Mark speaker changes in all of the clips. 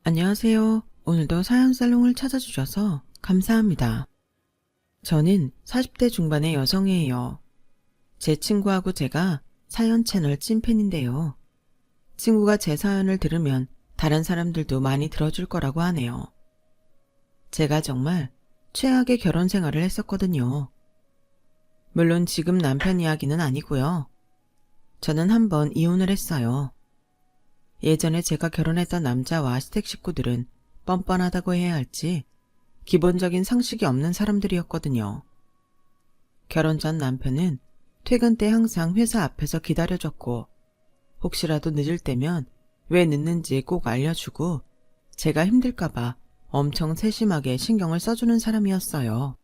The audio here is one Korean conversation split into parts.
Speaker 1: 안녕하세요. 오늘도 사연살롱을 찾아주셔서 감사합니다. 저는 40대 중반의 여성이에요. 제 친구하고 제가 사연 채널 찐팬인데요. 친구가 제 사연을 들으면 다른 사람들도 많이 들어줄 거라고 하네요. 제가 정말 최악의 결혼 생활을 했었거든요. 물론 지금 남편 이야기는 아니고요. 저는 한번 이혼을 했어요. 예전에 제가 결혼했던 남자와 시댁 식구들은 뻔뻔하다고 해야 할지 기본적인 상식이 없는 사람들이었거든요. 결혼 전 남편은 퇴근 때 항상 회사 앞에서 기다려줬고 혹시라도 늦을 때면 왜 늦는지 꼭 알려주고 제가 힘들까봐 엄청 세심하게 신경을 써주는 사람이었어요.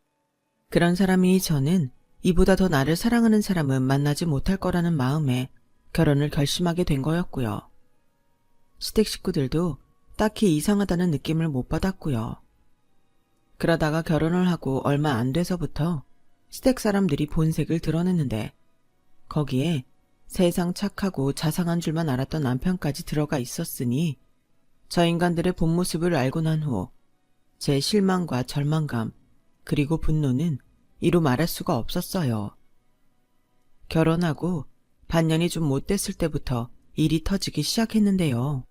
Speaker 1: 그런 사람이 저는 이보다 더 나를 사랑하는 사람은 만나지 못할 거라는 마음에 결혼을 결심하게 된 거였고요. 시댁 식구들도 딱히 이상하다는 느낌을 못 받았고요. 그러다가 결혼을 하고 얼마 안 돼서부터 시댁 사람들이 본색을 드러냈는데 거기에 세상 착하고 자상한 줄만 알았던 남편까지 들어가 있었으니 저 인간들의 본 모습을 알고 난 후 제 실망과 절망감 그리고 분노는 이루 말할 수가 없었어요. 결혼하고 반년이 좀 못 됐을 때부터 일이 터지기 시작했는데요.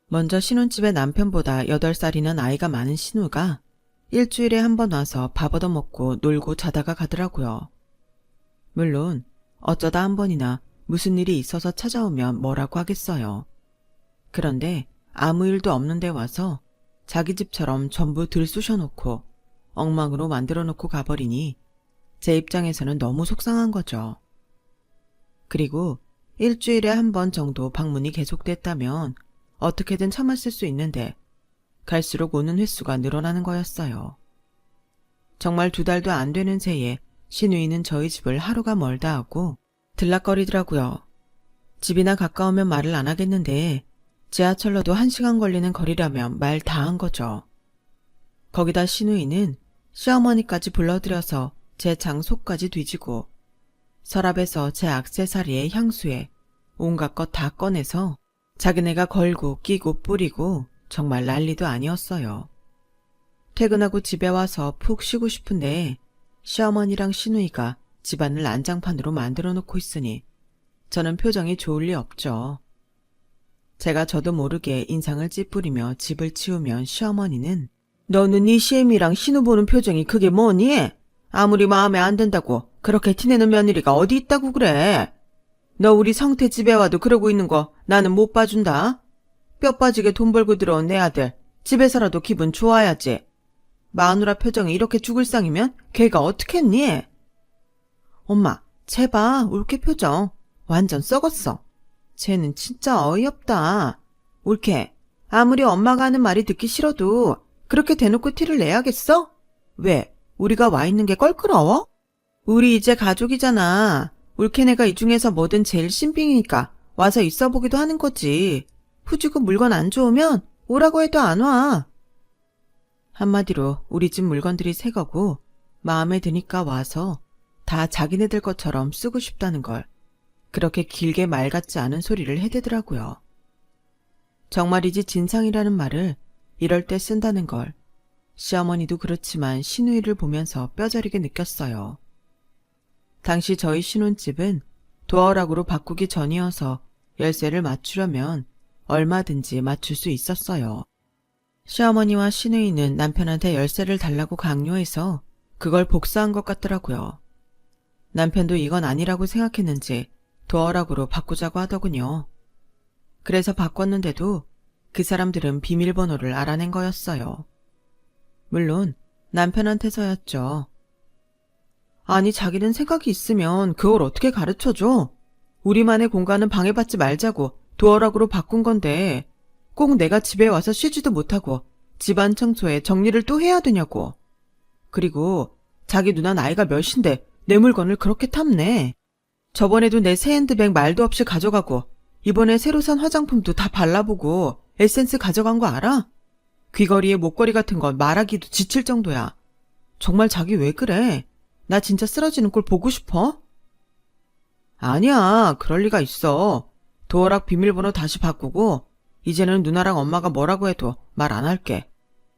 Speaker 1: 먼저 신혼집에 남편보다 8살이나 나이가 많은 신우가 일주일에 한 번 와서 밥 얻어먹고 놀고 자다가 가더라고요. 물론 어쩌다 한 번이나 무슨 일이 있어서 찾아오면 뭐라고 하겠어요. 그런데 아무 일도 없는데 와서 자기 집처럼 전부 들쑤셔놓고 엉망으로 만들어놓고 가버리니 제 입장에서는 너무 속상한 거죠. 그리고 일주일에 한 번 정도 방문이 계속됐다면 어떻게든 참았을 수 있는데 갈수록 오는 횟수가 늘어나는 거였어요. 정말 2달도 안 되는 새에 시누이는 저희 집을 하루가 멀다 하고 들락거리더라고요. 집이나 가까우면 말을 안 하겠는데 지하철로도 1시간 걸리는 거리라면 말 다 한 거죠. 거기다 시누이는 시어머니까지 불러들여서 제 장소까지 뒤지고 서랍에서 제 액세서리에 향수에 온갖 것 다 꺼내서 자기네가 걸고 끼고 뿌리고 정말 난리도 아니었어요. 퇴근하고 집에 와서 푹 쉬고 싶은데 시어머니랑 시누이가 집안을 난장판으로 만들어 놓고 있으니 저는 표정이 좋을 리 없죠. 제가 저도 모르게 인상을 찌푸리며 집을 치우면 시어머니는 너는 네 시애미랑 신우 보는 표정이 그게 뭐니? 아무리 마음에 안 든다고 그렇게 티내는 며느리가 어디 있다고 그래? 너 우리 성태 집에 와도 그러고 있는 거 나는 못 봐준다. 뼈 빠지게 돈 벌고 들어온 내 아들 집에서라도 기분 좋아야지. 마누라 표정이 이렇게 죽을 상이면 걔가 어떡했니? 엄마, 쟤봐 올케 표정 완전 썩었어. 쟤는 진짜 어이없다. 올케, 아무리 엄마가 하는 말이 듣기 싫어도 그렇게 대놓고 티를 내야겠어? 왜? 우리가 와 있는 게 껄끄러워? 우리 이제 가족이잖아. 올케네가 이 중에서 뭐든 제일 신빙이니까 와서 있어보기도 하는 거지. 후지고 물건 안 좋으면 오라고 해도 안 와. 한마디로 우리 집 물건들이 새 거고 마음에 드니까 와서 다 자기네들 것처럼 쓰고 싶다는 걸 그렇게 길게 말 같지 않은 소리를 해대더라고요. 정말이지 진상이라는 말을 이럴 때 쓴다는 걸 시어머니도 그렇지만 시누이를 보면서 뼈저리게 느꼈어요. 당시 저희 신혼집은 도어락으로 바꾸기 전이어서 열쇠를 맞추려면 얼마든지 맞출 수 있었어요. 시어머니와 시누이는 남편한테 열쇠를 달라고 강요해서 그걸 복사한 것 같더라고요. 남편도 이건 아니라고 생각했는지 도어락으로 바꾸자고 하더군요. 그래서 바꿨는데도 그 사람들은 비밀번호를 알아낸 거였어요. 물론 남편한테서였죠. 아니 자기는 생각이 있으면 그걸 어떻게 가르쳐줘? 우리만의 공간은 방해받지 말자고 도어락으로 바꾼 건데 꼭 내가 집에 와서 쉬지도 못하고 집안 청소에 정리를 또 해야 되냐고. 그리고 자기 누나 나이가 몇인데 내 물건을 그렇게 탐내. 저번에도 내 새 핸드백 말도 없이 가져가고 이번에 새로 산 화장품도 다 발라보고 에센스 가져간 거 알아? 귀걸이에 목걸이 같은 건 말하기도 지칠 정도야. 정말 자기 왜 그래? 나 진짜 쓰러지는 꼴 보고 싶어? 아니야, 그럴 리가 있어. 도어락 비밀번호 다시 바꾸고 이제는 누나랑 엄마가 뭐라고 해도 말 안 할게.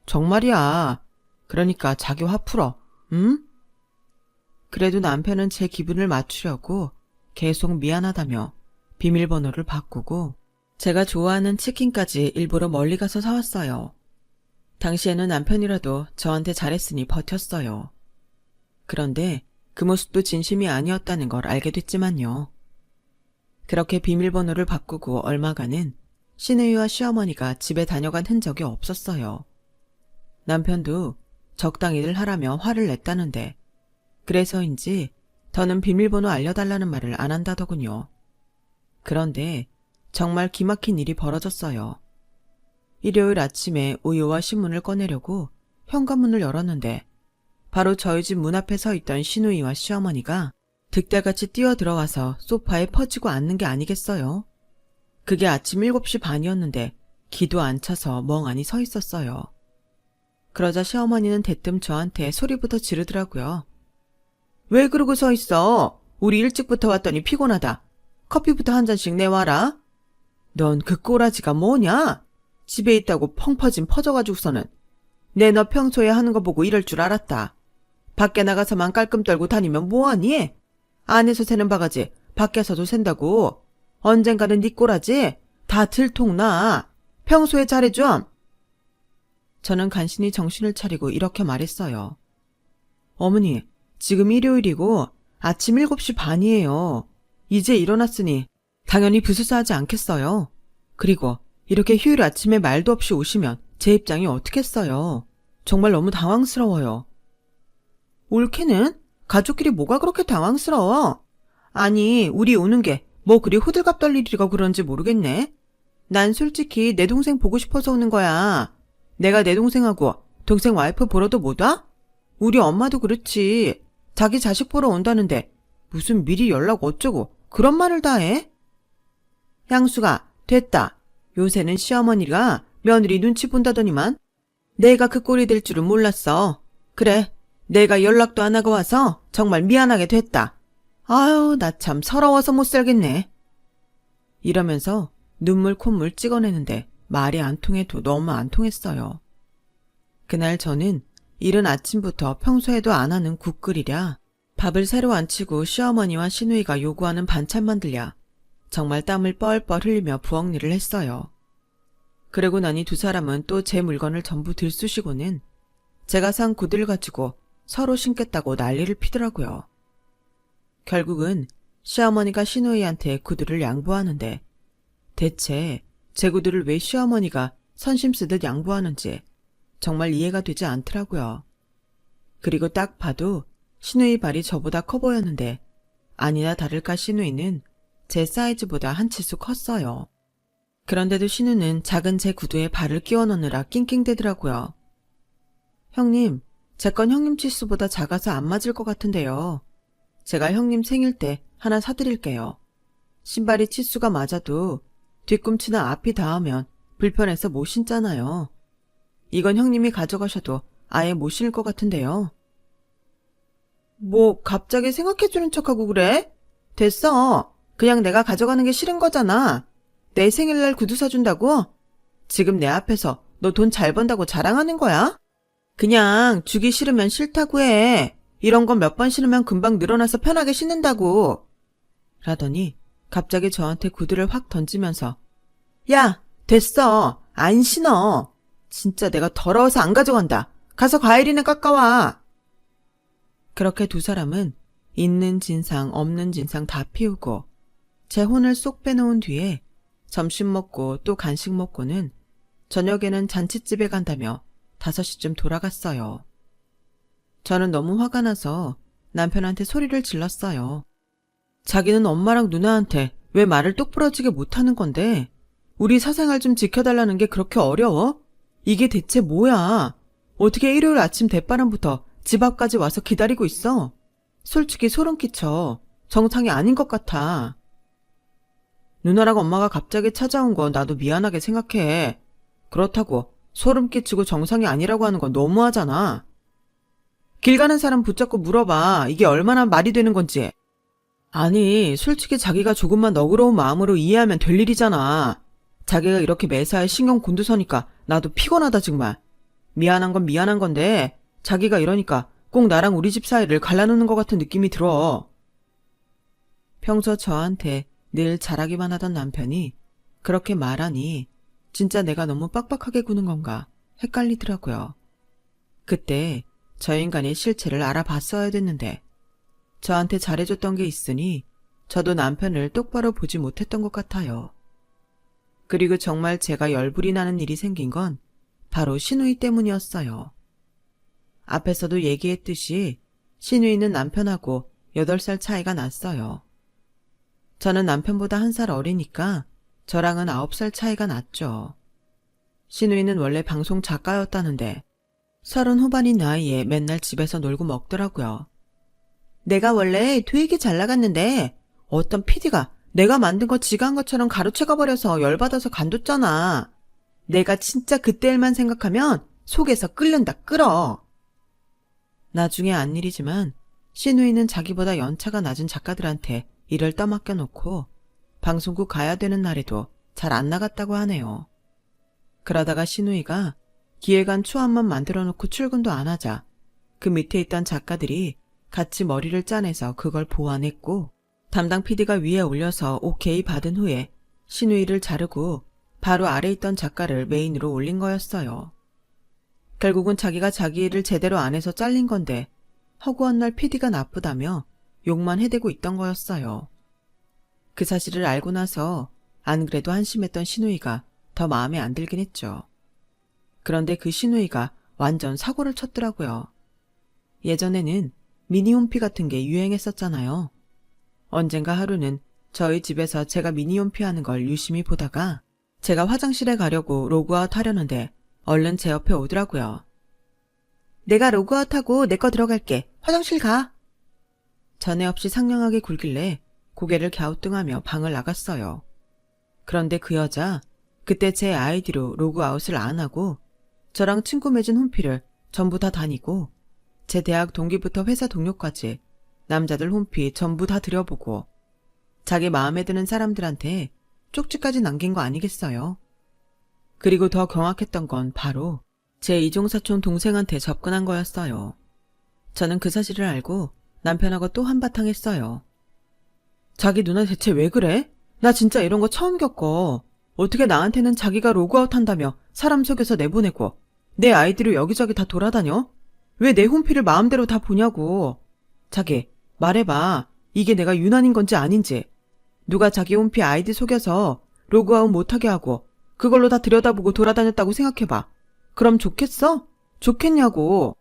Speaker 1: 정말이야. 그러니까 자기 화 풀어. 응? 그래도 남편은 제 기분을 맞추려고 계속 미안하다며 비밀번호를 바꾸고 제가 좋아하는 치킨까지 일부러 멀리 가서 사왔어요. 당시에는 남편이라도 저한테 잘했으니 버텼어요. 그런데 그 모습도 진심이 아니었다는 걸 알게 됐지만요. 그렇게 비밀번호를 바꾸고 얼마간은 시누이와 시어머니가 집에 다녀간 흔적이 없었어요. 남편도 적당히들 하라며 화를 냈다는데 그래서인지 더는 비밀번호 알려달라는 말을 안 한다더군요. 그런데 정말 기막힌 일이 벌어졌어요. 일요일 아침에 우유와 신문을 꺼내려고 현관문을 열었는데 바로 저희 집 문 앞에 서 있던 시누이와 시어머니가 득달같이 뛰어들어와서 소파에 퍼지고 앉는 게 아니겠어요? 그게 아침 7시 반이었는데 기도 안 차서 멍하니 서 있었어요. 그러자 시어머니는 대뜸 저한테 소리부터 지르더라고요. 왜 그러고 서 있어? 우리 일찍부터 왔더니 피곤하다. 커피부터 한 잔씩 내와라. 넌 그 꼬라지가 뭐냐? 집에 있다고 펑 퍼져가지고서는. 내 너 평소에 하는 거 보고 이럴 줄 알았다. 밖에 나가서만 깔끔 떨고 다니면 뭐하니? 안에서 새는 바가지 밖에서도 샌다고. 언젠가는 네 꼬라지 다 들통나. 평소에 잘해 좀. 저는 간신히 정신을 차리고 이렇게 말했어요. 어머니, 지금 일요일이고 아침 7시 반이에요. 이제 일어났으니 당연히 부스스하지 않겠어요. 그리고 이렇게 휴일 아침에 말도 없이 오시면 제 입장이 어떻겠어요. 정말 너무 당황스러워요. 옳게는 가족끼리 뭐가 그렇게 당황스러워? 아니, 우리 오는 게 뭐 그리 호들갑 떨 일이고 그런지 모르겠네. 난 솔직히 내 동생 보고 싶어서 오는 거야. 내가 내 동생하고 동생 와이프 보러도 못 와? 우리 엄마도 그렇지. 자기 자식 보러 온다는데 무슨 미리 연락 어쩌고 그런 말을 다 해? 향수가 됐다. 요새는 시어머니가 며느리 눈치 본다더니만. 내가 그 꼴이 될 줄은 몰랐어. 그래, 내가 연락도 안 하고 와서 정말 미안하게 됐다. 아유, 나 참 서러워서 못 살겠네. 이러면서 눈물 콧물 찍어내는데 말이 안 통해도 너무 안 통했어요. 그날 저는 이른 아침부터 평소에도 안 하는 국 끓이랴, 밥을 새로 안 치고 시어머니와 시누이가 요구하는 반찬 만들랴, 정말 땀을 뻘뻘 흘리며 부엌 일을 했어요. 그러고 나니 두 사람은 또 제 물건을 전부 들쑤시고는 제가 산 구두를 가지고 서로 신겠다고 난리를 피더라고요. 결국은 시어머니가 시누이한테 구두를 양보하는데 대체 제 구두를 왜 시어머니가 선심 쓰듯 양보하는지 정말 이해가 되지 않더라고요. 그리고 딱 봐도 시누이 발이 저보다 커 보였는데 아니나 다를까 시누이는 제 사이즈보다 한 치수 컸어요. 그런데도 시누는 작은 제 구두에 발을 끼워 넣느라 낑낑대더라고요. 형님, 제 건 형님 치수보다 작아서 안 맞을 것 같은데요. 제가 형님 생일 때 하나 사드릴게요. 신발이 치수가 맞아도 뒤꿈치나 앞이 닿으면 불편해서 못 신잖아요. 이건 형님이 가져가셔도 아예 못 신을 것 같은데요. 뭐 갑자기 생각해주는 척하고 그래? 됐어. 그냥 내가 가져가는 게 싫은 거잖아. 내 생일날 구두 사준다고? 지금 내 앞에서 너 돈 잘 번다고 자랑하는 거야? 그냥 주기 싫으면 싫다고 해. 이런 건 몇 번 신으면 금방 늘어나서 편하게 신는다고. 라더니 갑자기 저한테 구두를 확 던지면서 야, 됐어. 안 신어. 진짜 내가 더러워서 안 가져간다. 가서 과일이나 깎아와. 그렇게 두 사람은 있는 진상 없는 진상 다 피우고 제 혼을 쏙 빼놓은 뒤에 점심 먹고 또 간식 먹고는 저녁에는 잔칫집에 간다며 5시쯤 돌아갔어요. 저는 너무 화가 나서 남편한테 소리를 질렀어요. 자기는 엄마랑 누나한테 왜 말을 똑부러지게 못하는 건데 우리 사생활 좀 지켜달라는 게 그렇게 어려워? 이게 대체 뭐야? 어떻게 일요일 아침 대바람부터 집 앞까지 와서 기다리고 있어? 솔직히 소름 끼쳐. 정상이 아닌 것 같아. 누나랑 엄마가 갑자기 찾아온 건 나도 미안하게 생각해. 그렇다고 소름 끼치고 정상이 아니라고 하는 건 너무하잖아. 길 가는 사람 붙잡고 물어봐. 이게 얼마나 말이 되는 건지. 아니, 솔직히 자기가 조금만 너그러운 마음으로 이해하면 될 일이잖아. 자기가 이렇게 매사에 신경 곤두서니까 나도 피곤하다 정말. 미안한 건 미안한 건데 자기가 이러니까 꼭 나랑 우리 집 사이를 갈라놓는 것 같은 느낌이 들어. 평소 저한테 늘 잘하기만 하던 남편이 그렇게 말하니 진짜 내가 너무 빡빡하게 구는 건가 헷갈리더라고요. 그때 저 인간의 실체를 알아봤어야 됐는데 저한테 잘해줬던 게 있으니 저도 남편을 똑바로 보지 못했던 것 같아요. 그리고 정말 제가 열불이 나는 일이 생긴 건 바로 신우이 때문이었어요. 앞에서도 얘기했듯이 신우이는 남편하고 8살 차이가 났어요. 저는 남편보다 1살 어리니까 저랑은 9살 차이가 났죠. 신우이는 원래 방송 작가였다는데 30 후반인 나이에 맨날 집에서 놀고 먹더라고요. 내가 원래 되게 잘 나갔는데 어떤 PD가 내가 만든 거 지가 한 것처럼 가로채가버려서 열받아서 간뒀잖아. 내가 진짜 그때 일만 생각하면 속에서 끓는다 끓어. 나중에 안 일이지만 신우이는 자기보다 연차가 낮은 작가들한테 일을 떠맡겨 놓고 방송국 가야 되는 날에도 잘 안 나갔다고 하네요. 그러다가 신우이가 기획안 초안만 만들어 놓고 출근도 안 하자 그 밑에 있던 작가들이 같이 머리를 짜내서 그걸 보완했고 담당 PD가 위에 올려서 오케이 받은 후에 신우이를 자르고 바로 아래 있던 작가를 메인으로 올린 거였어요. 결국은 자기가 자기 일을 제대로 안 해서 잘린 건데 허구한 날 PD가 나쁘다며 욕만 해대고 있던 거였어요. 그 사실을 알고 나서 안 그래도 한심했던 신우이가 더 마음에 안 들긴 했죠. 그런데 그 신우이가 완전 사고를 쳤더라고요. 예전에는 미니홈피 같은 게 유행했었잖아요. 언젠가 하루는 저희 집에서 제가 미니홈피 하는 걸 유심히 보다가 제가 화장실에 가려고 로그아웃 하려는데 얼른 제 옆에 오더라고요. 내가 로그아웃하고 내 거 들어갈게. 화장실 가. 전에 없이 상냥하게 굴길래 고개를 갸우뚱하며 방을 나갔어요. 그런데 그 여자 그때 제 아이디로 로그아웃을 안 하고 저랑 친구 맺은 홈피를 전부 다 다니고 제 대학 동기부터 회사 동료까지 남자들 홈피 전부 다 들여보고 자기 마음에 드는 사람들한테 쪽지까지 남긴 거 아니겠어요? 그리고 더 경악했던 건 바로 제 이종사촌 동생한테 접근한 거였어요. 저는 그 사실을 알고 남편하고 또 한바탕 했어요. 자기 누나 대체 왜 그래? 나 진짜 이런 거 처음 겪어. 어떻게 나한테는 자기가 로그아웃 한다며 사람 속여서 내보내고 내 아이디로 여기저기 다 돌아다녀? 왜 내 홈피를 마음대로 다 보냐고. 자기 말해봐. 이게 내가 유난인 건지 아닌지. 누가 자기 홈피 아이디 속여서 로그아웃 못하게 하고 그걸로 다 들여다보고 돌아다녔다고 생각해봐. 그럼 좋겠어? 좋겠냐고.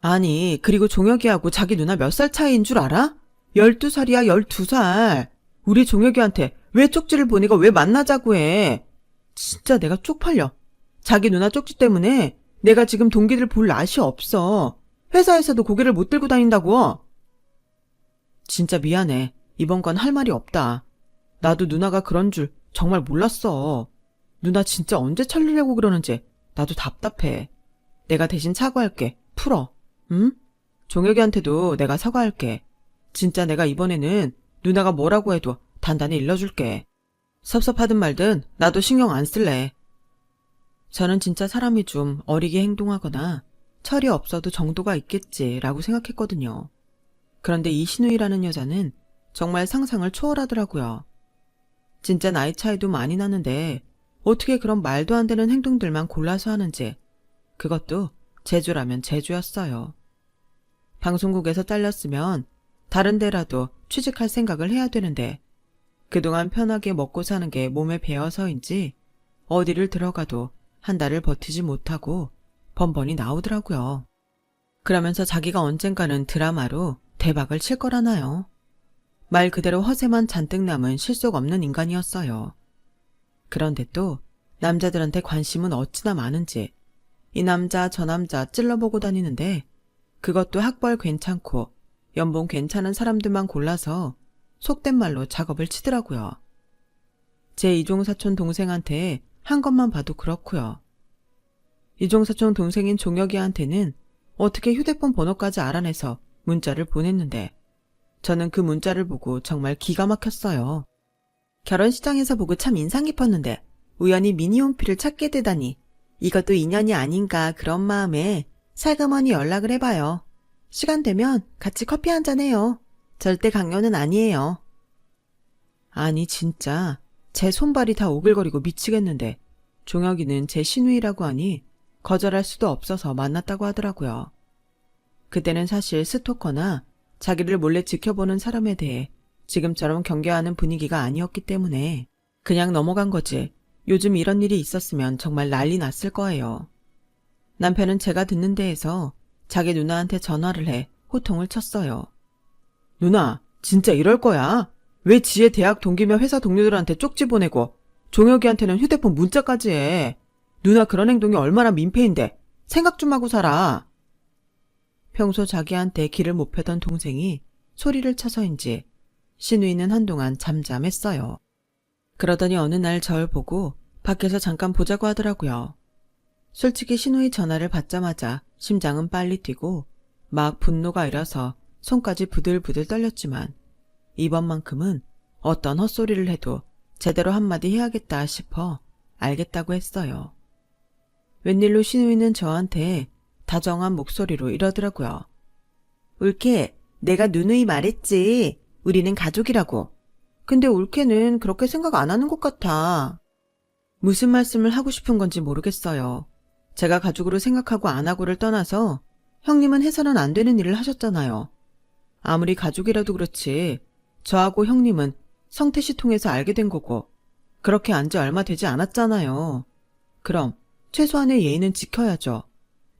Speaker 1: 아니 그리고 종혁이하고 자기 누나 몇 살 차이인 줄 알아? 12살이야 12살. 우리 종혁이한테 왜 쪽지를 보내고 왜 만나자고 해. 진짜 내가 쪽팔려. 자기 누나 쪽지 때문에 내가 지금 동기들 볼 낯이 없어. 회사에서도 고개를 못 들고 다닌다고. 진짜 미안해. 이번 건 할 말이 없다. 나도 누나가 그런 줄 정말 몰랐어. 누나 진짜 언제 철리려고 그러는지 나도 답답해. 내가 대신 사과할게. 풀어. 응? 종혁이한테도 내가 사과할게. 진짜 내가 이번에는 누나가 뭐라고 해도 단단히 일러줄게. 섭섭하든 말든 나도 신경 안 쓸래. 저는 진짜 사람이 좀 어리게 행동하거나 철이 없어도 정도가 있겠지라고 생각했거든요. 그런데 이 신우이라는 여자는 정말 상상을 초월하더라고요. 진짜 나이 차이도 많이 나는데 어떻게 그런 말도 안 되는 행동들만 골라서 하는지 그것도 제주라면 제주였어요. 방송국에서 잘렸으면 다른 데라도 취직할 생각을 해야 되는데 그동안 편하게 먹고 사는 게 몸에 배어서인지 어디를 들어가도 한 달을 버티지 못하고 번번이 나오더라고요. 그러면서 자기가 언젠가는 드라마로 대박을 칠 거라나요? 말 그대로 허세만 잔뜩 남은 실속 없는 인간이었어요. 그런데 또 남자들한테 관심은 어찌나 많은지 이 남자 저 남자 찔러보고 다니는데 그것도 학벌 괜찮고 연봉 괜찮은 사람들만 골라서 속된 말로 작업을 치더라고요. 제 이종사촌 동생한테 한 것만 봐도 그렇고요. 이종사촌 동생인 종혁이한테는 어떻게 휴대폰 번호까지 알아내서 문자를 보냈는데 저는 그 문자를 보고 정말 기가 막혔어요. 결혼식장에서 보고 참 인상 깊었는데 우연히 미니홈피를 찾게 되다니 이것도 인연이 아닌가 그런 마음에 살그머니 연락을 해봐요. 시간 되면 같이 커피 한잔 해요. 절대 강요는 아니에요. 아니 진짜 제 손발이 다 오글거리고 미치겠는데 종혁이는 제 시누이라고 하니 거절할 수도 없어서 만났다고 하더라고요. 그때는 사실 스토커나 자기를 몰래 지켜보는 사람에 대해 지금처럼 경계하는 분위기가 아니었기 때문에 그냥 넘어간 거지. 요즘 이런 일이 있었으면 정말 난리 났을 거예요. 남편은 제가 듣는 데에서 자기 누나한테 전화를 해 호통을 쳤어요. 누나, 진짜 이럴 거야? 왜 지혜 대학 동기며 회사 동료들한테 쪽지 보내고 종혁이한테는 휴대폰 문자까지 해? 누나 그런 행동이 얼마나 민폐인데 생각 좀 하고 살아. 평소 자기한테 길을 못 펴던 동생이 소리를 쳐서인지 시누이는 한동안 잠잠했어요. 그러더니 어느 날 절 보고 밖에서 잠깐 보자고 하더라고요. 솔직히 시누이 전화를 받자마자 심장은 빨리 뛰고 막 분노가 일어서 손까지 부들부들 떨렸지만 이번만큼은 어떤 헛소리를 해도 제대로 한마디 해야겠다 싶어 알겠다고 했어요. 웬일로 시누이는 저한테 다정한 목소리로 이러더라고요. 올케, 내가 누누이 말했지. 우리는 가족이라고. 근데 올케는 그렇게 생각 안 하는 것 같아. 무슨 말씀을 하고 싶은 건지 모르겠어요. 제가 가족으로 생각하고 안 하고를 떠나서 형님은 해서는 안 되는 일을 하셨잖아요. 아무리 가족이라도 그렇지 저하고 형님은 성태 씨 통해서 알게 된 거고 그렇게 안 지 얼마 되지 않았잖아요. 그럼 최소한의 예의는 지켜야죠.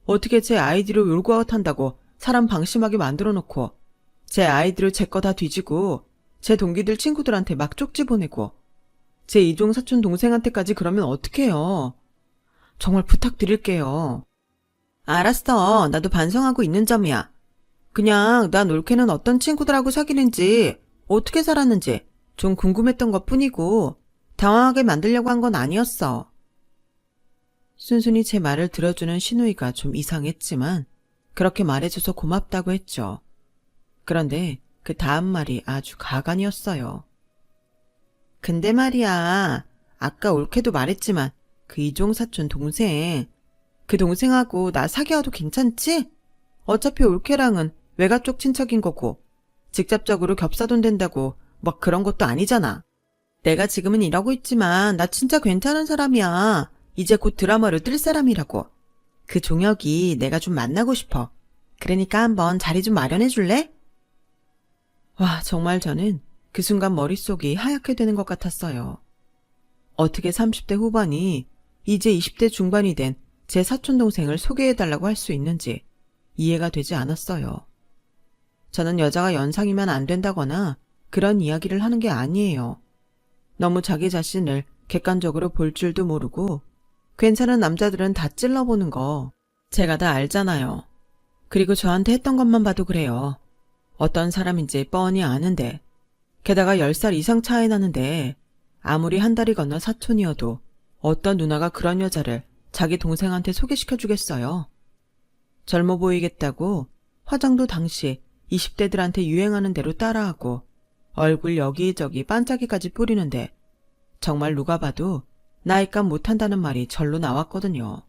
Speaker 1: 어떻게 제 아이디로 롤고아웃 한다고 사람 방심하게 만들어 놓고 제 아이디로 제 거 다 뒤지고 제 동기들 친구들한테 막 쪽지 보내고 제 이종 사촌 동생한테까지 그러면 어떡해요. 정말 부탁드릴게요. 알았어. 나도 반성하고 있는 점이야. 그냥 난 올케는 어떤 친구들하고 사귀는지 어떻게 살았는지 좀 궁금했던 것뿐이고 당황하게 만들려고 한 건 아니었어. 순순히 제 말을 들어주는 시누이가 좀 이상했지만 그렇게 말해줘서 고맙다고 했죠. 그런데 그 다음 말이 아주 가관이었어요. 근데 말이야, 아까 올케도 말했지만 그 이종 사촌 동생, 그 동생하고 나 사귀어도 괜찮지? 어차피 올케랑은 외가 쪽 친척인 거고 직접적으로 겹사돈 된다고 막 그런 것도 아니잖아. 내가 지금은 이러고 있지만 나 진짜 괜찮은 사람이야. 이제 곧 드라마로 뜰 사람이라고. 그 종혁이 내가 좀 만나고 싶어. 그러니까 한번 자리 좀 마련해 줄래? 와, 정말 저는 그 순간 머릿속이 하얗게 되는 것 같았어요. 어떻게 30대 후반이 이제 20대 중반이 된 제 사촌동생을 소개해달라고 할 수 있는지 이해가 되지 않았어요. 저는 여자가 연상이면 안 된다거나 그런 이야기를 하는 게 아니에요. 너무 자기 자신을 객관적으로 볼 줄도 모르고 괜찮은 남자들은 다 찔러보는 거 제가 다 알잖아요. 그리고 저한테 했던 것만 봐도 그래요. 어떤 사람인지 뻔히 아는데 게다가 10살 이상 차이 나는데 아무리 한 달이 건너 사촌이어도 어떤 누나가 그런 여자를 자기 동생한테 소개시켜주겠어요. 젊어 보이겠다고 화장도 당시 20대들한테 유행하는 대로 따라하고 얼굴 여기저기 반짝이까지 뿌리는데 정말 누가 봐도 나이값 못한다는 말이 절로 나왔거든요.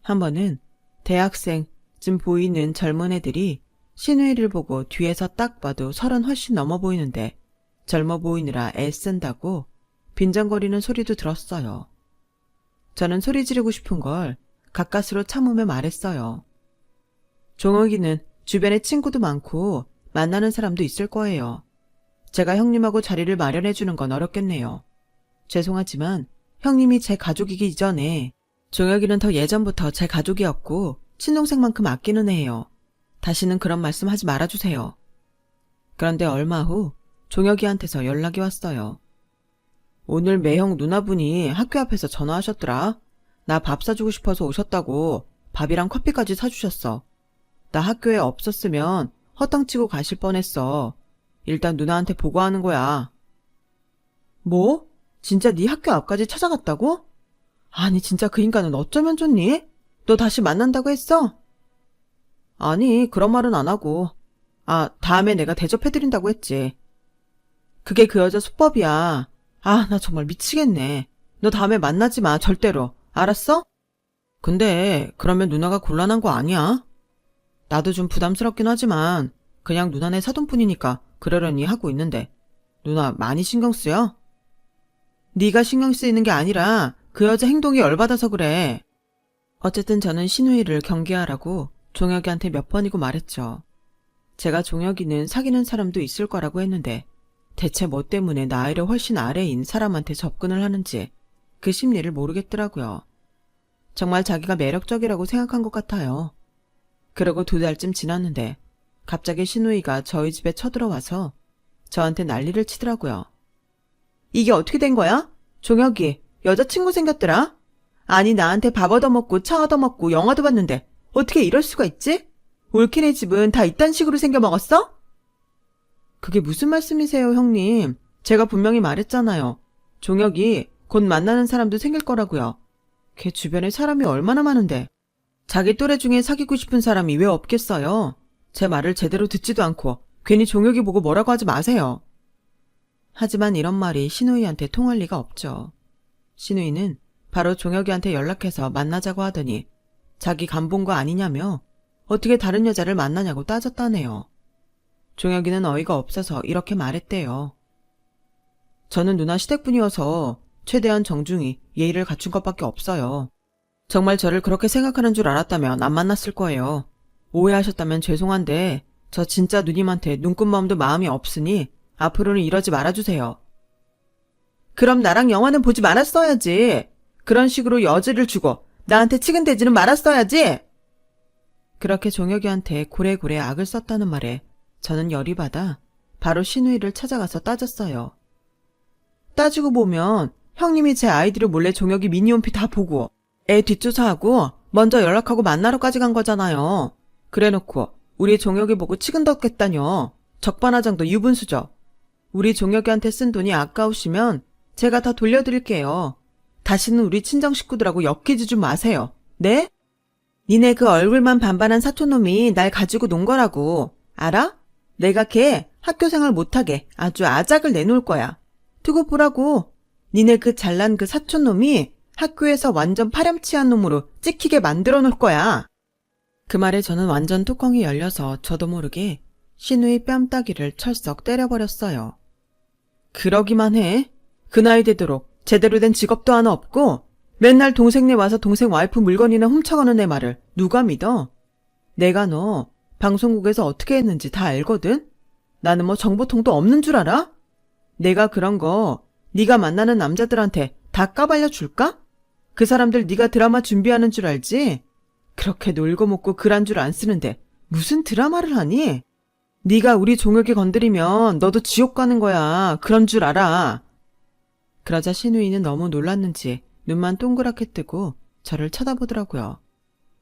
Speaker 1: 한 번은 대학생쯤 보이는 젊은 애들이 시누이를 보고 뒤에서 딱 봐도 30 훨씬 넘어 보이는데 젊어 보이느라 애쓴다고 빈정거리는 소리도 들었어요. 저는 소리 지르고 싶은 걸 가까스로 참으며 말했어요. 종혁이는 주변에 친구도 많고 만나는 사람도 있을 거예요. 제가 형님하고 자리를 마련해 주는 건 어렵겠네요. 죄송하지만 형님이 제 가족이기 이전에 종혁이는 더 예전부터 제 가족이었고 친동생만큼 아끼는 애예요. 다시는 그런 말씀 하지 말아주세요. 그런데 얼마 후 종혁이한테서 연락이 왔어요. 오늘 매형 누나분이 학교 앞에서 전화하셨더라. 나 밥 사주고 싶어서 오셨다고 밥이랑 커피까지 사주셨어. 나 학교에 없었으면 허탕치고 가실 뻔했어. 일단 누나한테 보고하는 거야. 뭐? 진짜 네 학교 앞까지 찾아갔다고? 아니 진짜 그 인간은 어쩌면 좋니? 너 다시 만난다고 했어? 아니 그런 말은 안 하고 다음에 내가 대접해드린다고 했지. 그게 그 여자 수법이야. 나 정말 미치겠네. 너 다음에 만나지 마 절대로. 알았어? 근데 그러면 누나가 곤란한 거 아니야? 나도 좀 부담스럽긴 하지만 그냥 누나네 사돈뿐이니까 그러려니 하고 있는데 누나 많이 신경 쓰여? 네가 신경 쓰이는 게 아니라 그 여자 행동이 열받아서 그래. 어쨌든 저는 신우이를 경계하라고 종혁이한테 몇 번이고 말했죠. 제가 종혁이는 사귀는 사람도 있을 거라고 했는데 대체 뭐 때문에 나이를 훨씬 아래인 사람한테 접근을 하는지 그 심리를 모르겠더라고요. 정말 자기가 매력적이라고 생각한 것 같아요. 그러고 2달쯤 지났는데 갑자기 신우이가 저희 집에 쳐들어와서 저한테 난리를 치더라고요. 이게 어떻게 된 거야? 종혁이 여자친구 생겼더라? 아니 나한테 밥 얻어먹고 차 얻어먹고 영화도 봤는데 어떻게 이럴 수가 있지? 올케네 집은 다 이딴 식으로 생겨먹었어? 그게 무슨 말씀이세요, 형님? 제가 분명히 말했잖아요. 종혁이 곧 만나는 사람도 생길 거라고요. 걔 주변에 사람이 얼마나 많은데. 자기 또래 중에 사귀고 싶은 사람이 왜 없겠어요? 제 말을 제대로 듣지도 않고 괜히 종혁이 보고 뭐라고 하지 마세요. 하지만 이런 말이 신우이한테 통할 리가 없죠. 신우이는 바로 종혁이한테 연락해서 만나자고 하더니 자기 간본 거 아니냐며 어떻게 다른 여자를 만나냐고 따졌다네요. 종혁이는 어이가 없어서 이렇게 말했대요. 저는 누나 시댁분이어서 최대한 정중히 예의를 갖춘 것밖에 없어요. 정말 저를 그렇게 생각하는 줄 알았다면 안 만났을 거예요. 오해하셨다면 죄송한데 저 진짜 누님한테 눈꽃마음도 마음이 없으니 앞으로는 이러지 말아주세요. 그럼 나랑 영화는 보지 말았어야지. 그런 식으로 여지를 주고 나한테 치근대지는 말았어야지. 그렇게 종혁이한테 고래고래 악을 썼다는 말에 저는 열이 받아 바로 신우이를 찾아가서 따졌어요. 따지고 보면 형님이 제 아이디를 몰래 종혁이 미니홈피 다 보고 애 뒷조사하고 먼저 연락하고 만나러까지 간 거잖아요. 그래놓고 우리 종혁이 보고 치근덕겠다뇨. 적반하장도 유분수죠. 우리 종혁이한테 쓴 돈이 아까우시면 제가 다 돌려드릴게요. 다시는 우리 친정 식구들하고 엮이지 좀 마세요. 네? 니네 그 얼굴만 반반한 사촌놈이 날 가지고 논 거라고. 알아? 내가 걔 학교 생활 못하게 아주 아작을 내놓을 거야. 두고 보라고. 니네 그 잘난 그 사촌놈이 학교에서 완전 파렴치한 놈으로 찍히게 만들어 놓을 거야. 그 말에 저는 완전 뚜껑이 열려서 저도 모르게 신우의 뺨따기를 철썩 때려버렸어요. 그러기만 해. 그 나이 되도록 제대로 된 직업도 하나 없고 맨날 동생네 와서 동생 와이프 물건이나 훔쳐가는 애 말을 누가 믿어? 내가 너 방송국에서 어떻게 했는지 다 알거든? 나는 뭐 정보통도 없는 줄 알아? 내가 그런 거 네가 만나는 남자들한테 다 까발려 줄까? 그 사람들 네가 드라마 준비하는 줄 알지? 그렇게 놀고 먹고 글 한 줄 안 쓰는데 무슨 드라마를 하니? 네가 우리 종혁이 건드리면 너도 지옥 가는 거야. 그런 줄 알아. 그러자 신우이는 너무 놀랐는지 눈만 동그랗게 뜨고 저를 쳐다보더라고요.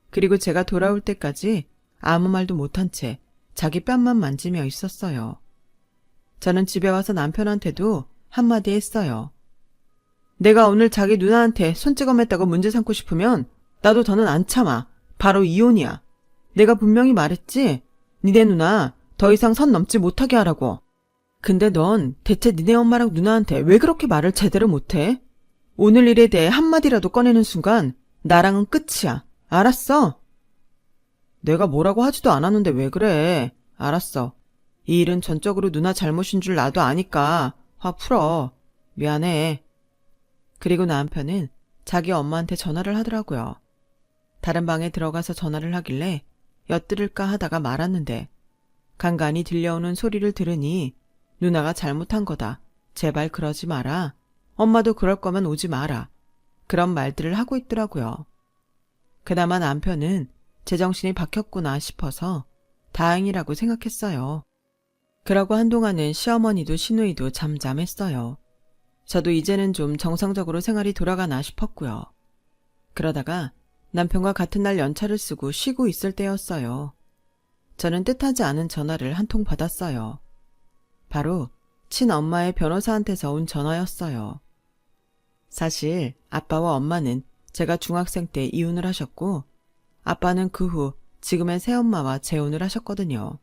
Speaker 1: 그리고 제가 돌아올 때까지 아무 말도 못한 채 자기 뺨만 만지며 있었어요. 저는 집에 와서 남편한테도 한마디 했어요. 내가 오늘 자기 누나한테 손찌검했다고 문제 삼고 싶으면 나도 더는 안 참아. 바로 이혼이야. 내가 분명히 말했지? 니네 누나 더 이상 선 넘지 못하게 하라고. 근데 넌 대체 니네 엄마랑 누나한테 왜 그렇게 말을 제대로 못해? 오늘 일에 대해 한마디라도 꺼내는 순간 나랑은 끝이야. 알았어? 내가 뭐라고 하지도 않았는데 왜 그래? 알았어. 이 일은 전적으로 누나 잘못인 줄 나도 아니까 화 풀어. 미안해. 그리고 남편은 자기 엄마한테 전화를 하더라고요. 다른 방에 들어가서 전화를 하길래 엿들을까 하다가 말았는데 간간히 들려오는 소리를 들으니 누나가 잘못한 거다. 제발 그러지 마라. 엄마도 그럴 거면 오지 마라. 그런 말들을 하고 있더라고요. 그나마 남편은 제정신이 박혔구나 싶어서 다행이라고 생각했어요. 그러고 한동안은 시어머니도 시누이도 잠잠했어요. 저도 이제는 좀 정상적으로 생활이 돌아가나 싶었고요. 그러다가 남편과 같은 날 연차를 쓰고 쉬고 있을 때였어요. 저는 뜻하지 않은 전화를 한 통 받았어요. 바로 친엄마의 변호사한테서 온 전화였어요. 사실 아빠와 엄마는 제가 중학생 때 이혼을 하셨고 아빠는 그 후 지금의 새엄마와 재혼을 하셨거든요.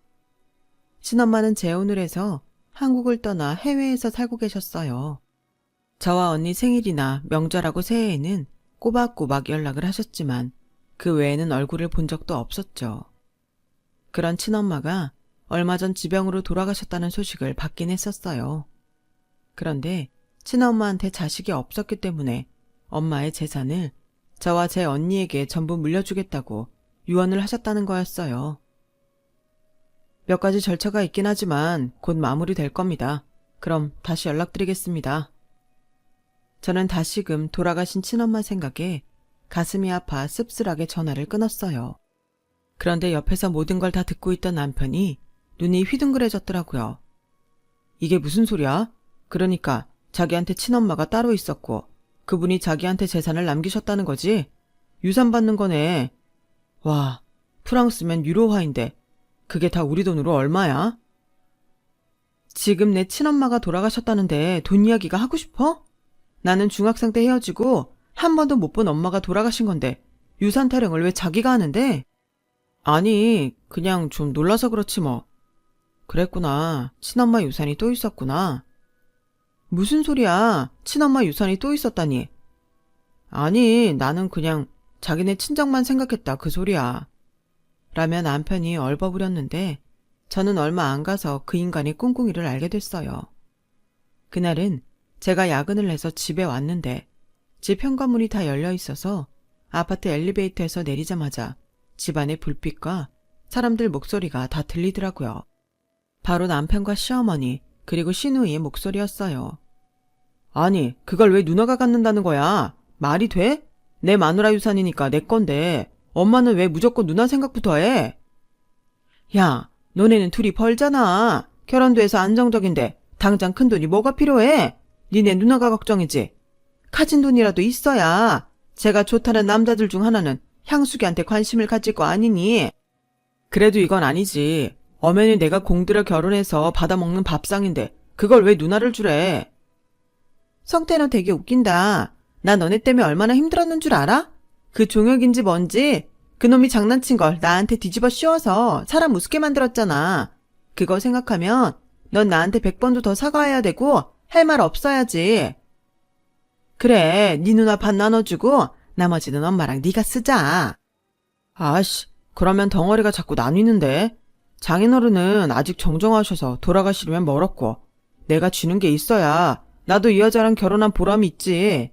Speaker 1: 친엄마는 재혼을 해서 한국을 떠나 해외에서 살고 계셨어요. 저와 언니 생일이나 명절하고 새해에는 꼬박꼬박 연락을 하셨지만 그 외에는 얼굴을 본 적도 없었죠. 그런 친엄마가 얼마 전 지병으로 돌아가셨다는 소식을 받긴 했었어요. 그런데 친엄마한테 자식이 없었기 때문에 엄마의 재산을 저와 제 언니에게 전부 물려주겠다고 유언을 하셨다는 거였어요. 몇 가지 절차가 있긴 하지만 곧 마무리될 겁니다. 그럼 다시 연락드리겠습니다. 저는 다시금 돌아가신 친엄마 생각에 가슴이 아파 씁쓸하게 전화를 끊었어요. 그런데 옆에서 모든 걸 다 듣고 있던 남편이 눈이 휘둥그레졌더라고요. 이게 무슨 소리야? 그러니까 자기한테 친엄마가 따로 있었고 그분이 자기한테 재산을 남기셨다는 거지? 유산 받는 거네. 와, 프랑스면 유로화인데 그게 다 우리 돈으로 얼마야? 지금 내 친엄마가 돌아가셨다는데 돈 이야기가 하고 싶어? 나는 중학생 때 헤어지고 한 번도 못 본 엄마가 돌아가신 건데 유산 타령을 왜 자기가 하는데? 아니, 그냥 좀 놀라서 그렇지 뭐. 그랬구나. 친엄마 유산이 또 있었구나. 무슨 소리야? 친엄마 유산이 또 있었다니. 아니, 나는 그냥 자기네 친정만 생각했다 그 소리야. 라며 남편이 얼버무렸는데 저는 얼마 안 가서 그 인간의 꿍꿍이를 알게 됐어요. 그날은 제가 야근을 해서 집에 왔는데 집 현관문이 다 열려 있어서 아파트 엘리베이터에서 내리자마자 집안의 불빛과 사람들 목소리가 다 들리더라고요. 바로 남편과 시어머니 그리고 시누이의 목소리였어요. 아니, 그걸 왜 누나가 갖는다는 거야? 말이 돼? 내 마누라 유산이니까 내 건데 엄마는 왜 무조건 누나 생각부터 해? 야, 너네는 둘이 벌잖아. 결혼도 해서 안정적인데 당장 큰돈이 뭐가 필요해? 니네 누나가 걱정이지. 가진 돈이라도 있어야 제가 좋다는 남자들 중 하나는 향수기한테 관심을 가질 거 아니니? 그래도 이건 아니지. 엄연히 내가 공들여 결혼해서 받아먹는 밥상인데 그걸 왜 누나를 주래? 성태너 되게 웃긴다. 나 너네 때문에 얼마나 힘들었는 줄 알아? 그 종혁인지 뭔지 그놈이 장난친 걸 나한테 뒤집어 씌워서 사람 우습게 만들었잖아. 그거 생각하면 넌 나한테 100번도 더 사과해야 되고 할 말 없어야지. 그래, 네 누나 반 나눠주고 나머지는 엄마랑 네가 쓰자. 아씨, 그러면 덩어리가 자꾸 나뉘는데. 장인어른은 아직 정정하셔서 돌아가시려면 멀었고 내가 쥐는 게 있어야 나도 이 여자랑 결혼한 보람이 있지.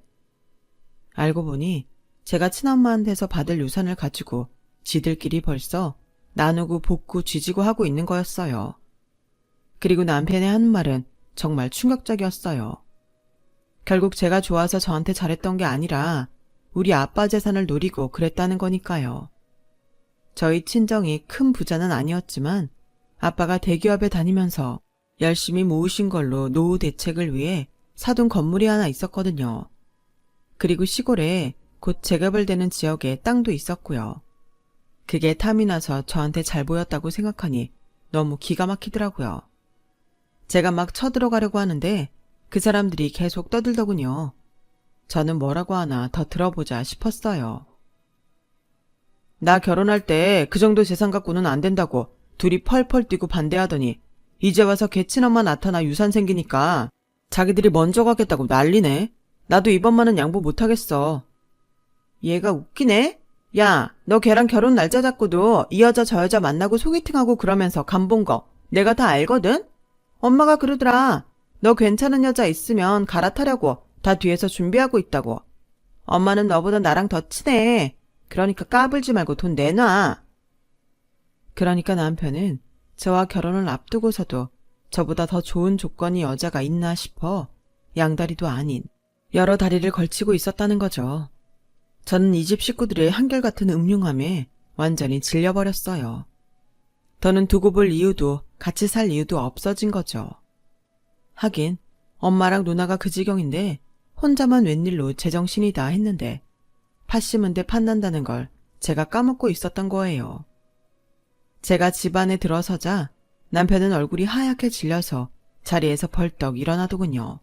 Speaker 1: 알고 보니 제가 친엄마한테서 받을 유산을 가지고 지들끼리 벌써 나누고 볶고 쥐지고 하고 있는 거였어요. 그리고 남편의 하는 말은 정말 충격적이었어요. 결국 제가 좋아서 저한테 잘했던 게 아니라 우리 아빠 재산을 노리고 그랬다는 거니까요. 저희 친정이 큰 부자는 아니었지만 아빠가 대기업에 다니면서 열심히 모으신 걸로 노후 대책을 위해 사둔 건물이 하나 있었거든요. 그리고 시골에 곧 재개발되는 지역에 땅도 있었고요. 그게 탐이 나서 저한테 잘 보였다고 생각하니 너무 기가 막히더라고요. 제가 막 쳐들어가려고 하는데 그 사람들이 계속 떠들더군요. 저는 뭐라고 하나 더 들어보자 싶었어요. 나 결혼할 때 그 정도 재산 갖고는 안 된다고 둘이 펄펄 뛰고 반대하더니 이제 와서 걔 친엄마 나타나 유산 생기니까 자기들이 먼저 가겠다고 난리네. 나도 이번만은 양보 못하겠어. 얘가 웃기네? 야, 너 걔랑 결혼 날짜 잡고도 이 여자 저 여자 만나고 소개팅하고 그러면서 간 본 거 내가 다 알거든? 엄마가 그러더라. 너 괜찮은 여자 있으면 갈아타려고 다 뒤에서 준비하고 있다고. 엄마는 너보다 나랑 더 친해. 그러니까 까불지 말고 돈 내놔. 그러니까 남편은 저와 결혼을 앞두고서도 저보다 더 좋은 조건이 여자가 있나 싶어 양다리도 아닌 여러 다리를 걸치고 있었다는 거죠. 저는 이 집 식구들의 한결같은 음흉함에 완전히 질려버렸어요. 더는 두고 볼 이유도 같이 살 이유도 없어진 거죠. 하긴 엄마랑 누나가 그 지경인데 혼자만 웬일로 제정신이다 했는데 팥 심은 데 팥난다는 걸 제가 까먹고 있었던 거예요. 제가 집 안에 들어서자 남편은 얼굴이 하얗게 질려서 자리에서 벌떡 일어나더군요.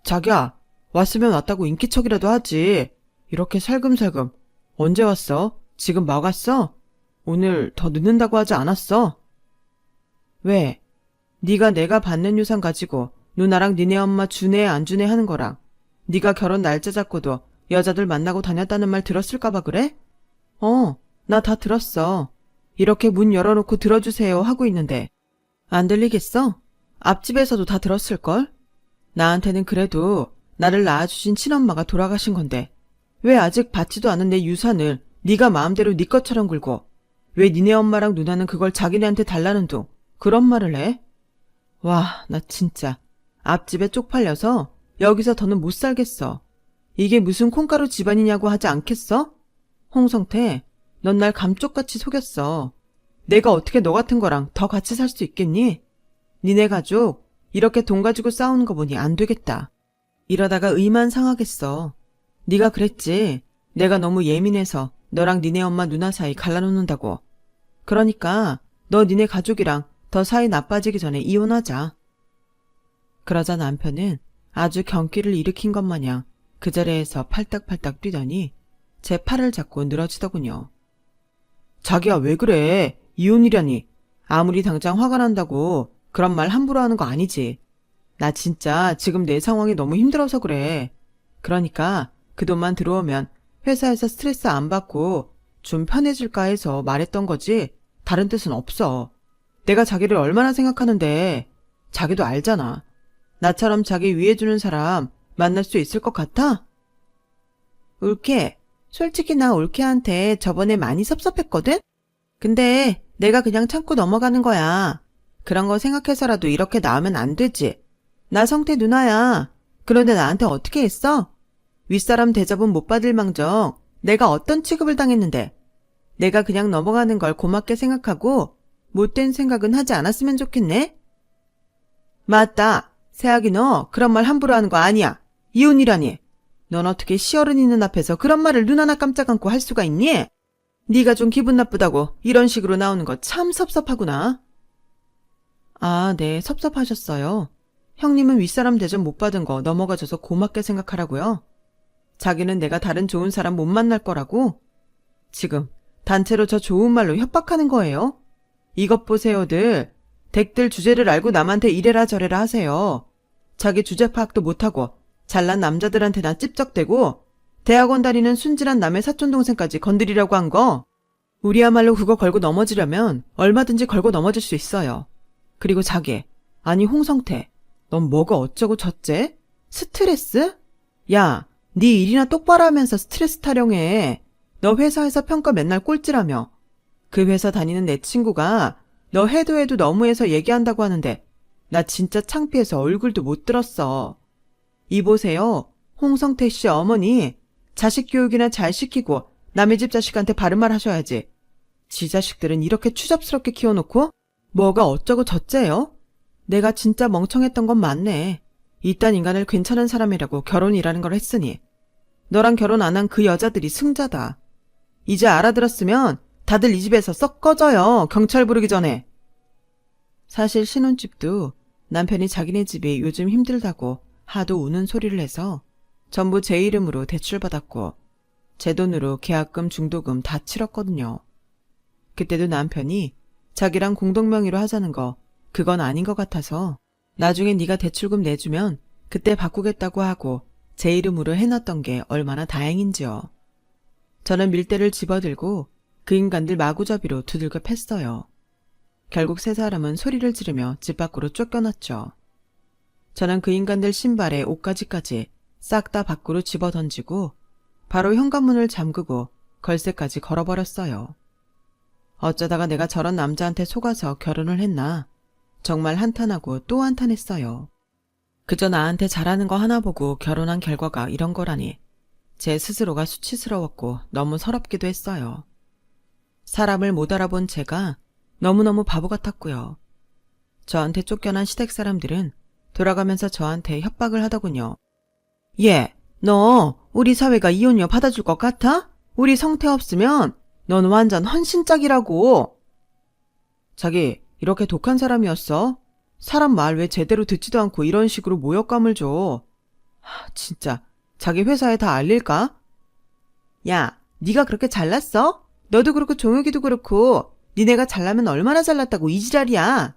Speaker 1: 자기야, 왔으면 왔다고 인기척이라도 하지. 이렇게 살금살금. 언제 왔어? 지금 막 왔어? 오늘 더 늦는다고 하지 않았어? 왜? 네가 내가 받는 유산 가지고 누나랑 니네 엄마 주네 안 주네 하는 거랑 네가 결혼 날짜 잡고도 여자들 만나고 다녔다는 말 들었을까 봐 그래? 나 다 들었어. 이렇게 문 열어놓고 들어주세요 하고 있는데 안 들리겠어? 앞집에서도 다 들었을걸? 나한테는 그래도 나를 낳아주신 친엄마가 돌아가신 건데 왜 아직 받지도 않은 내 유산을 네가 마음대로 네 것처럼 굴고 왜 니네 엄마랑 누나는 그걸 자기네한테 달라는 둥 그런 말을 해? 와, 나 진짜 앞집에 쪽팔려서 여기서 더는 못 살겠어. 이게 무슨 콩가루 집안이냐고 하지 않겠어? 홍성태, 넌 날 감쪽같이 속였어. 내가 어떻게 너 같은 거랑 더 같이 살 수 있겠니? 니네 가족 이렇게 돈 가지고 싸우는 거 보니 안 되겠다. 이러다가 의만 상하겠어. 네가 그랬지. 내가 너무 예민해서 너랑 니네 엄마 누나 사이 갈라놓는다고. 그러니까 너 니네 가족이랑 더 사이 나빠지기 전에 이혼하자. 그러자 남편은 아주 경기를 일으킨 것 마냥 그 자리에서 팔딱팔딱 뛰더니 제 팔을 잡고 늘어지더군요. 자기야 왜 그래? 이혼이라니. 아무리 당장 화가 난다고 그런 말 함부로 하는 거 아니지. 나 진짜 지금 내 상황이 너무 힘들어서 그래. 그러니까 그 돈만 들어오면 회사에서 스트레스 안 받고 좀 편해질까 해서 말했던 거지 다른 뜻은 없어. 내가 자기를 얼마나 생각하는데 자기도 알잖아. 나처럼 자기 위해주는 사람 만날 수 있을 것 같아? 올케, 솔직히 나 올케한테 저번에 많이 섭섭했거든? 근데 내가 그냥 참고 넘어가는 거야. 그런 거 생각해서라도 이렇게 나오면 안 되지. 나 성태 누나야. 그런데 나한테 어떻게 했어? 윗사람 대접은 못 받을 망정 내가 어떤 취급을 당했는데 내가 그냥 넘어가는 걸 고맙게 생각하고 못된 생각은 하지 않았으면 좋겠네? 맞다. 새아기 너 그런 말 함부로 하는 거 아니야. 이혼이라니. 넌 어떻게 시어른 있는 앞에서 그런 말을 눈 하나 깜짝 않고 할 수가 있니? 네가 좀 기분 나쁘다고 이런 식으로 나오는 거 참 섭섭하구나. 아, 네, 섭섭하셨어요. 형님은 윗사람 대접 못 받은 거 넘어가줘서 고맙게 생각하라고요. 자기는 내가 다른 좋은 사람 못 만날 거라고? 지금 단체로 저 좋은 말로 협박하는 거예요? 이것 보세요들. 댁들 주제를 알고 남한테 이래라 저래라 하세요. 자기 주제 파악도 못하고 잘난 남자들한테나 찝적대고 대학원 다니는 순진한 남의 사촌동생까지 건드리려고 한 거. 우리야말로 그거 걸고 넘어지려면 얼마든지 걸고 넘어질 수 있어요. 그리고 자기, 아니 홍성태, 넌 뭐가 어쩌고 저째? 스트레스? 야, 네 일이나 똑바로 하면서 스트레스 타령해. 너 회사에서 평가 맨날 꼴찌라며. 그 회사 다니는 내 친구가 너 해도 해도 너무해서 얘기한다고 하는데 나 진짜 창피해서 얼굴도 못 들었어. 이보세요. 홍성태 씨 어머니 자식 교육이나 잘 시키고 남의 집 자식한테 바른 말 하셔야지. 지 자식들은 이렇게 추잡스럽게 키워놓고 뭐가 어쩌고 저째요? 내가 진짜 멍청했던 건 맞네. 이딴 인간을 괜찮은 사람이라고 결혼이라는 걸 했으니. 너랑 결혼 안 한 그 여자들이 승자다. 이제 알아들었으면 다들 이 집에서 썩 꺼져요. 경찰 부르기 전에. 사실 신혼집도 남편이 자기네 집이 요즘 힘들다고 하도 우는 소리를 해서 전부 제 이름으로 대출받았고 제 돈으로 계약금 중도금 다 치렀거든요. 그때도 남편이 자기랑 공동명의로 하자는 거 그건 아닌 것 같아서 나중에 네가 대출금 내주면 그때 바꾸겠다고 하고 제 이름으로 해놨던 게 얼마나 다행인지요. 저는 밀대를 집어들고 그 인간들 마구잡이로 두들겨 팼어요. 결국 세 사람은 소리를 지르며 집 밖으로 쫓겨났죠. 저는 그 인간들 신발에 옷가지까지 싹 다 밖으로 집어던지고 바로 현관문을 잠그고 걸쇠까지 걸어버렸어요. 어쩌다가 내가 저런 남자한테 속아서 결혼을 했나. 정말 한탄하고 또 한탄했어요. 그저 나한테 잘하는 거 하나 보고 결혼한 결과가 이런 거라니 제 스스로가 수치스러웠고 너무 서럽기도 했어요. 사람을 못 알아본 제가 너무너무 바보 같았고요. 저한테 쫓겨난 시댁 사람들은 돌아가면서 저한테 협박을 하더군요. 얘, 너 우리 사회가 이혼녀 받아줄 것 같아? 우리 성태 없으면 넌 완전 헌신짝이라고. 자기 이렇게 독한 사람이었어? 사람 말 왜 제대로 듣지도 않고 이런 식으로 모욕감을 줘. 진짜 자기 회사에 다 알릴까? 야, 네가 그렇게 잘났어? 너도 그렇고 종혁이도 그렇고 니네가 잘나면 얼마나 잘났다고 이 지랄이야.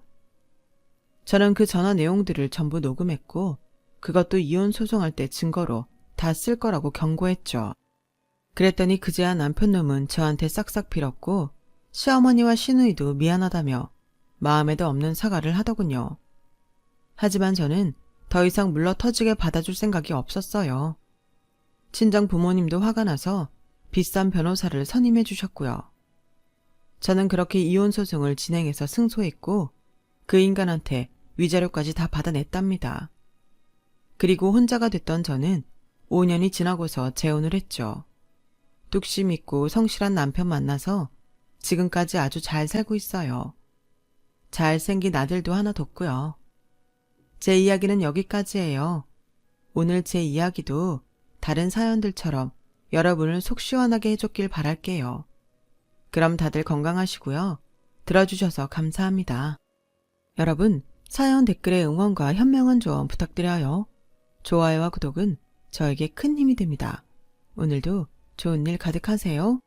Speaker 1: 저는 그 전화 내용들을 전부 녹음했고 그것도 이혼 소송할 때 증거로 다 쓸 거라고 경고했죠. 그랬더니 그제야 남편놈은 저한테 싹싹 빌었고 시어머니와 시누이도 미안하다며 마음에도 없는 사과를 하더군요. 하지만 저는 더 이상 물러 터지게 받아줄 생각이 없었어요. 친정 부모님도 화가 나서 비싼 변호사를 선임해 주셨고요. 저는 그렇게 이혼 소송을 진행해서 승소했고 그 인간한테 위자료까지 다 받아냈답니다. 그리고 혼자가 됐던 저는 5년이 지나고서 재혼을 했죠. 뚝심 있고 성실한 남편 만나서 지금까지 아주 잘 살고 있어요. 잘생긴 아들도 하나 뒀고요. 제 이야기는 여기까지예요. 오늘 제 이야기도 다른 사연들처럼 여러분을 속 시원하게 해줬길 바랄게요. 그럼 다들 건강하시고요. 들어주셔서 감사합니다. 여러분, 사연 댓글에 응원과 현명한 조언 부탁드려요. 좋아요와 구독은 저에게 큰 힘이 됩니다. 오늘도 좋은 일 가득하세요.